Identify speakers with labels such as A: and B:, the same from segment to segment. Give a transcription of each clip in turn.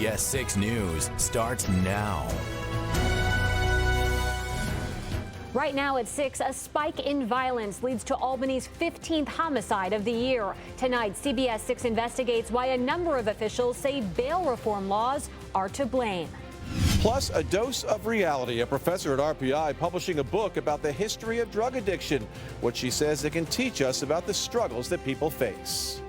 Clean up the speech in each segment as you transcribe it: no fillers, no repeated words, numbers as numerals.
A: CBS 6 News starts now.
B: Right now at 6, a spike in violence leads to Albany's 15th homicide of the year. Tonight, CBS 6 investigates why a number of officials say bail reform laws are to blame.
C: Plus, a dose of reality. A professor at RPI publishing a book about the history of drug addiction, what she says it can teach us about the struggles that people face.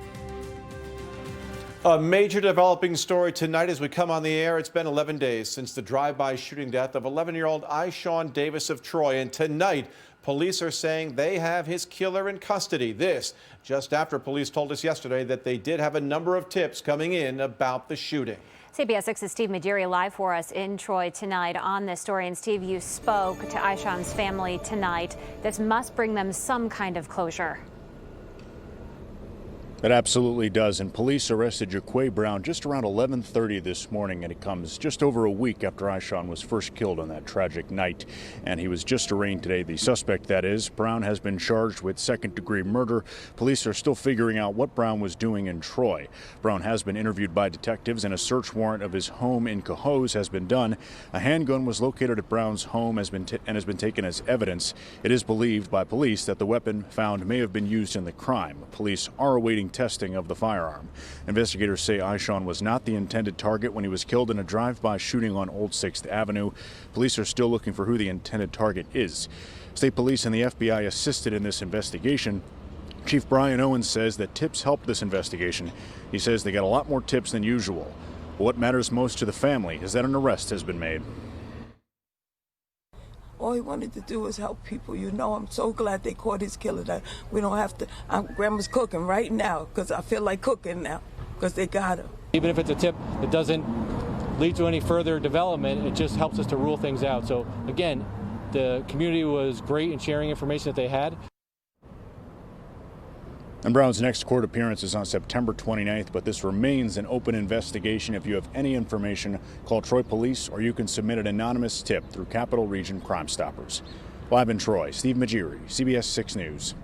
C: A major developing story tonight as we come on the air. It's been 11 days since the drive-by shooting death of 11-year-old Ishawn Davis of Troy. And tonight, police are saying they have his killer in custody. This just after police told us yesterday that they did have a number of tips coming in about the shooting.
B: CBS 6's Steve Mediri live for us in Troy tonight on this story. And Steve, you spoke to Ishawn's family tonight. This must bring them some kind of closure.
D: It absolutely does, and police arrested Jaquay Brown just around 11:30 this morning, and it comes just over a week after Ishawn was first killed on that tragic night, and he was just arraigned today. The suspect, that is, Brown, has been charged with second-degree murder. Police are still figuring out what Brown was doing in Troy. Brown has been interviewed by detectives, and a search warrant of his home in Cohoes has been done. A handgun was located at Brown's home and has been taken as evidence. It is believed by police that the weapon found may have been used in the crime. Police are awaiting testing of the firearm. Investigators say Ishawn was not the intended target when he was killed in a drive-by shooting on Old 6th Avenue. Police are still looking for who the intended target is. State police and the FBI assisted in this investigation. Chief Brian Owens says that tips helped this investigation. He says they got a lot more tips than usual. What matters most to the family is that an arrest has been made.
E: All he wanted to do was help people. You know, I'm so glad they caught his killer. That we don't have to. Grandma's cooking right now because I feel like cooking now because they got him.
F: Even if it's a tip that doesn't lead to any further development, it just helps us to rule things out. So again, the community was great in sharing information that they had.
D: And Brown's next court appearance is on September 29th, but this remains an open investigation. If you have any information, call Troy Police, or you can submit an anonymous tip through Capital Region Crime Stoppers. Live in Troy, Steve Mediri, CBS 6 News.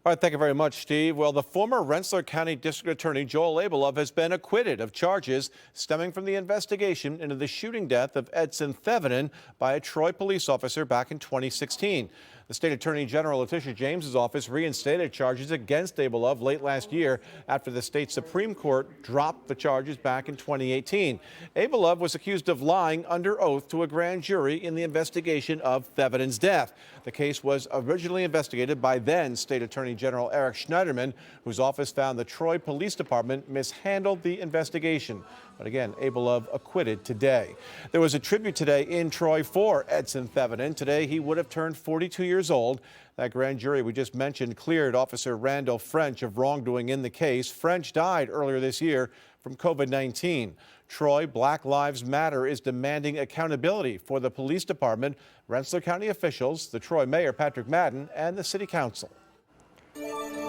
C: All right, thank you very much, Steve. Well, the former Rensselaer County District Attorney Joel Abelov has been acquitted of charges stemming from the investigation into the shooting death of Edson Thevenin by a Troy police officer back in 2016. The State Attorney General Letitia James's office reinstated charges against Abelov late last year after the state Supreme Court dropped the charges back in 2018. Abelov was accused of lying under oath to a grand jury in the investigation of Thevenin's death. The case was originally investigated by then State Attorney General Eric Schneiderman, whose office found the Troy Police Department mishandled the investigation. But again, Abelov acquitted today. There was a tribute today in Troy for Edson Thevenin. Today, he would have turned 42 years old. That grand jury we just mentioned cleared Officer Randall French of wrongdoing in the case. French died earlier this year from COVID-19. Troy Black Lives Matter is demanding accountability for the police department, Rensselaer County officials, the Troy Mayor Patrick Madden, and the City Council.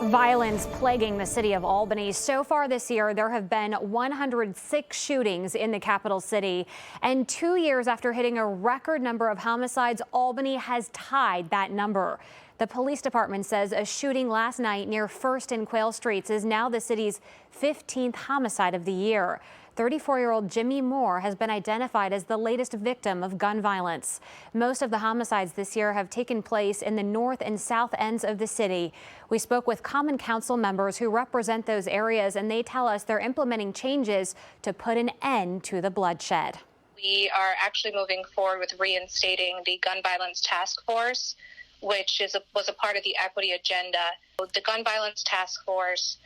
B: Violence plaguing the city of Albany. So far this year, there have been 106 shootings in the capital city. And 2 years after hitting a record number of homicides, Albany has tied that number. The police department says a shooting last night near First and Quail Streets is now the city's 15th homicide of the year. 34-year-old Jimmy Moore has been identified as the latest victim of gun violence. Most of the homicides this year have taken place in the north and south ends of the city. We spoke with Common Council members who represent those areas, and they tell us they're implementing changes to put an end to the bloodshed.
G: We are actually moving forward with reinstating the Gun Violence Task Force, which was a part of the equity agenda. The Gun Violence Task Force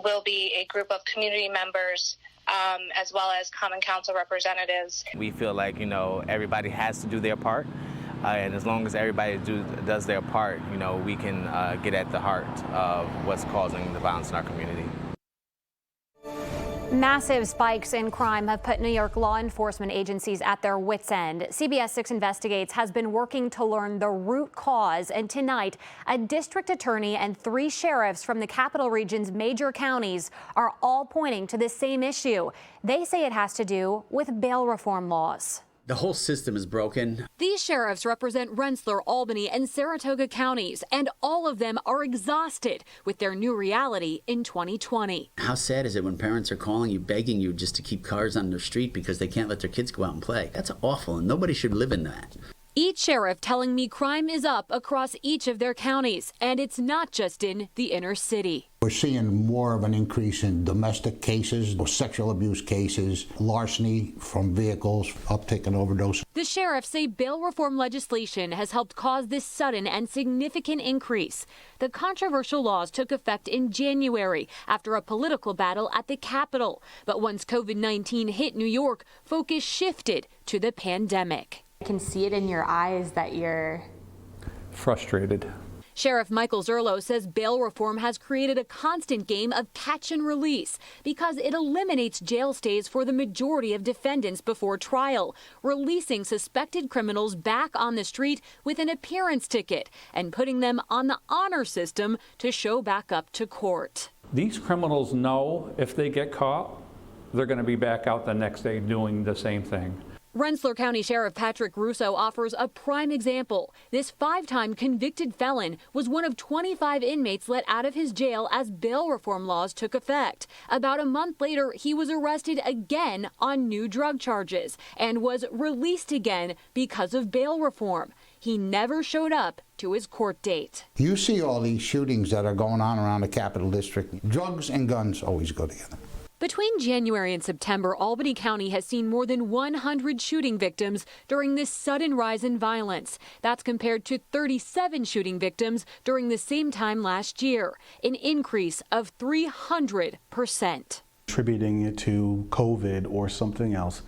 G: will be a group of community members as well as Common Council representatives.
H: We feel like, everybody has to do their part. And as long as everybody does their part, we can get at the heart of what's causing the violence in our community.
B: Massive spikes in crime have put New York law enforcement agencies at their wits' end. CBS 6 Investigates has been working to learn the root cause, and tonight, a district attorney and 3 sheriffs from the capital region's major counties are all pointing to the same issue. They say it has to do with bail reform laws.
I: The whole system is broken.
B: These sheriffs represent Rensselaer, Albany, and Saratoga counties, and all of them are exhausted with their new reality in 2020.
I: How sad is it when parents are calling you, begging you just to keep cars on their street because they can't let their kids go out and play? That's awful, and nobody should live in that.
B: Each sheriff telling me crime is up across each of their counties, and it's not just in the inner city.
J: We're seeing more of an increase in domestic cases, sexual abuse cases, larceny from vehicles, uptick in overdose.
B: The sheriffs say bail reform legislation has helped cause this sudden and significant increase. The controversial laws took effect in January after a political battle at the Capitol. But once COVID-19 hit New York, focus shifted to the pandemic.
K: I can see it in your eyes that you're
F: Frustrated.
B: Sheriff Michael Zerlo says bail reform has created a constant game of catch and release because it eliminates jail stays for the majority of defendants before trial, releasing suspected criminals back on the street with an appearance ticket and putting them on the honor system to show back up to court.
L: These criminals know if they get caught, they're going to be back out the next day doing the same thing.
B: Rensselaer County Sheriff Patrick Russo offers a prime example. This 5-time convicted felon was one of 25 inmates let out of his jail as bail reform laws took effect. About a month later, he was arrested again on new drug charges and was released again because of bail reform. He never showed up to his court date.
J: You see all these shootings that are going on around the Capital District. Drugs and guns always go together.
B: Between January and September, Albany County has seen more than 100 shooting victims during this sudden rise in violence. That's compared to 37 shooting victims during the same time last year, an increase of 300%.
M: Attributing it to COVID or something else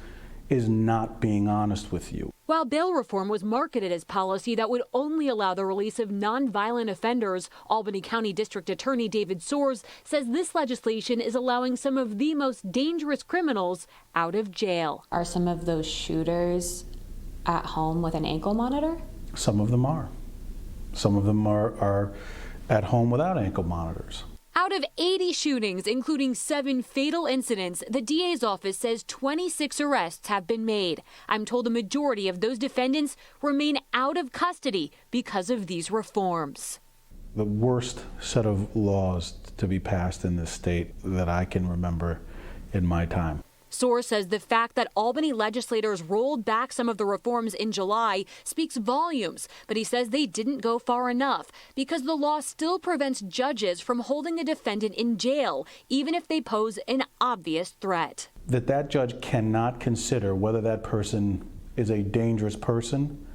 M: is not being honest with you.
B: While bail reform was marketed as policy that would only allow the release of nonviolent offenders, Albany County District Attorney David Soares says this legislation is allowing some of the most dangerous criminals out of jail.
K: Are some of those shooters at home with an ankle monitor?
M: Some of them are. Some of them are at home without ankle monitors.
B: Out of 80 shootings, including 7 fatal incidents, the DA's office says 26 arrests have been made. I'm told a majority of those defendants remain out of custody because of these reforms.
M: The worst set of laws to be passed in this state that I can remember in my time.
B: Soares says the fact that Albany legislators rolled back some of the reforms in July speaks volumes, but he says they didn't go far enough because the law still prevents judges from holding a defendant in jail, even if they pose an obvious threat.
M: That judge cannot consider whether that person is a dangerous person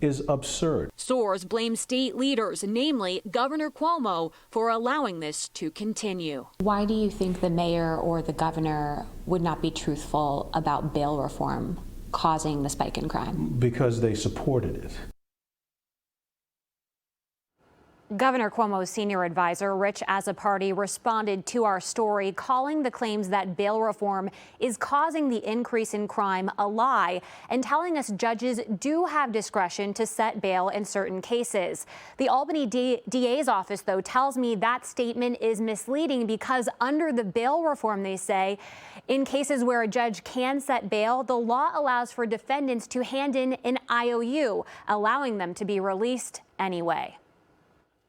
M: is absurd.
B: Soares blames state leaders, namely Governor Cuomo, for allowing this to continue.
K: Why do you think the mayor or the governor would not be truthful about bail reform causing the spike in crime?
M: Because they supported it.
B: Governor Cuomo's senior advisor, Rich Azzopardi, responded to our story, calling the claims that bail reform is causing the increase in crime a lie and telling us judges do have discretion to set bail in certain cases. The Albany DA's office, though, tells me that statement is misleading because under the bail reform, they say, in cases where a judge can set bail, the law allows for defendants to hand in an IOU, allowing them to be released anyway.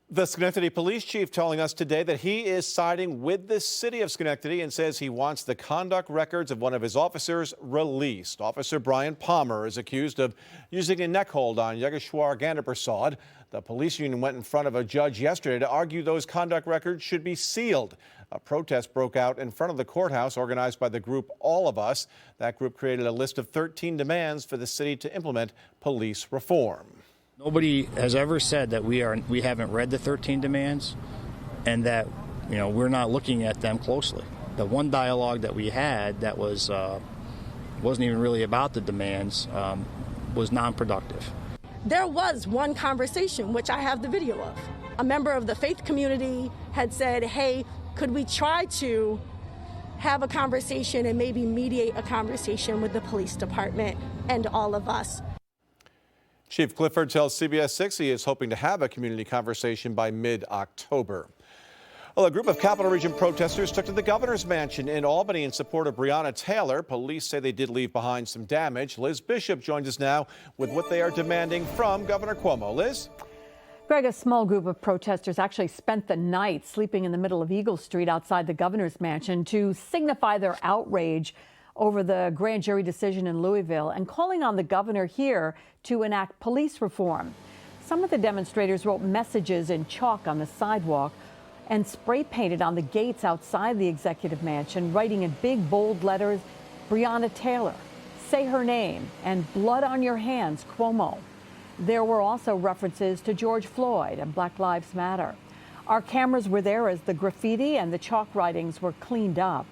C: The Schenectady police chief telling us today that he is siding with the city of Schenectady and says he wants the conduct records of one of his officers released. Officer Brian Palmer is accused of using a neck hold on Yogeshwar Gandaprasad. The police union went in front of a judge yesterday to argue those conduct records should be sealed. A protest broke out in front of the courthouse organized by the group All of Us. That group created a list of 13 demands for the city to implement police reform.
N: Nobody has ever said that we haven't read the 13 demands and that we're not looking at them closely. The one dialogue that we had that wasn't even really about the demands was non-productive.
O: There was one conversation, which I have the video of. A member of the faith community had said, hey, could we try to have a conversation and maybe mediate a conversation with the police department and All of Us?
C: Chief Clifford tells CBS 6 he is hoping to have a community conversation by mid-October. Well, a group of Capital Region protesters took to the governor's mansion in Albany in support of Breonna Taylor. Police say they did leave behind some damage. Liz Bishop joins us now with what they are demanding from Governor Cuomo. Liz?
P: Greg, a small group of protesters actually spent the night sleeping in the middle of Eagle Street outside the governor's mansion to signify their outrage over the grand jury decision in Louisville and calling on the governor here to enact police reform. Some of the demonstrators wrote messages in chalk on the sidewalk and spray painted on the gates outside the executive mansion, writing in big, bold letters, Breonna Taylor, say her name, and blood on your hands, Cuomo. There were also references to George Floyd and Black Lives Matter. Our cameras were there as the graffiti and the chalk writings were cleaned up.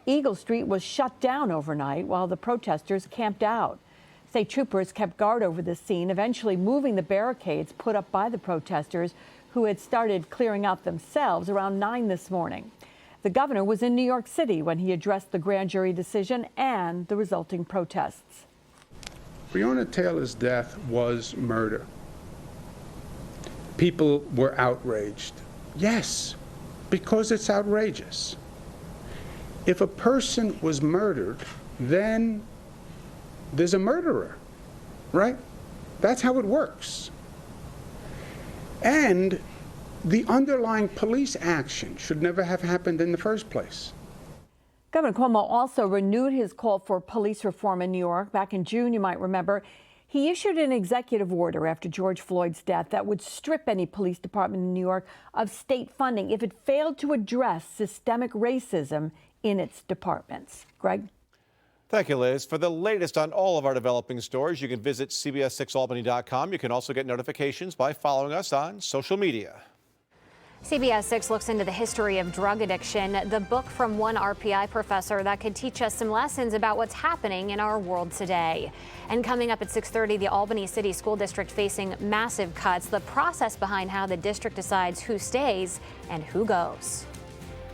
P: Eagle Street was shut down overnight while the protesters camped out. State troopers kept guard over the scene, eventually moving the barricades put up by the protesters, who had started clearing out themselves around 9 this morning. The governor was in New York City when he addressed the grand jury decision and the resulting protests.
Q: Breonna Taylor's death was murder. People were outraged. Yes, because it's outrageous. If a person was murdered, then there's a murderer, right? That's how it works. And the underlying police action should never have happened in the first place.
P: Governor Cuomo also renewed his call for police reform in New York. Back in June, you might remember, he issued an executive order after George Floyd's death that would strip any police department in New York of state funding if it failed to address systemic racism in its departments. Greg?
C: Thank you, Liz. For the latest on all of our developing stories, you can visit CBS6Albany.com. You can also get notifications by following us on social media.
B: CBS 6 looks into the history of drug addiction, the book from one RPI professor that could teach us some lessons about what's happening in our world today. And coming up at 6:30, the Albany City School District facing massive cuts, the process behind how the district decides who stays and who goes.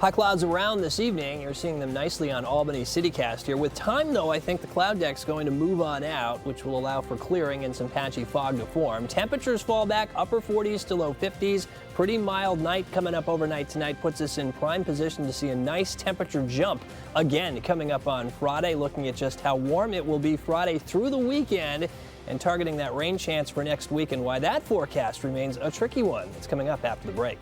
R: High clouds around this evening. You're seeing them nicely on Albany CityCast here. With time, though, I think the cloud deck's going to move on out, which will allow for clearing and some patchy fog to form. Temperatures fall back upper 40s to low 50s. Pretty mild night coming up overnight tonight puts us in prime position to see a nice temperature jump again coming up on Friday. Looking at just how warm it will be Friday through the weekend and targeting that rain chance for next week and why that forecast remains a tricky one. It's coming up after the break.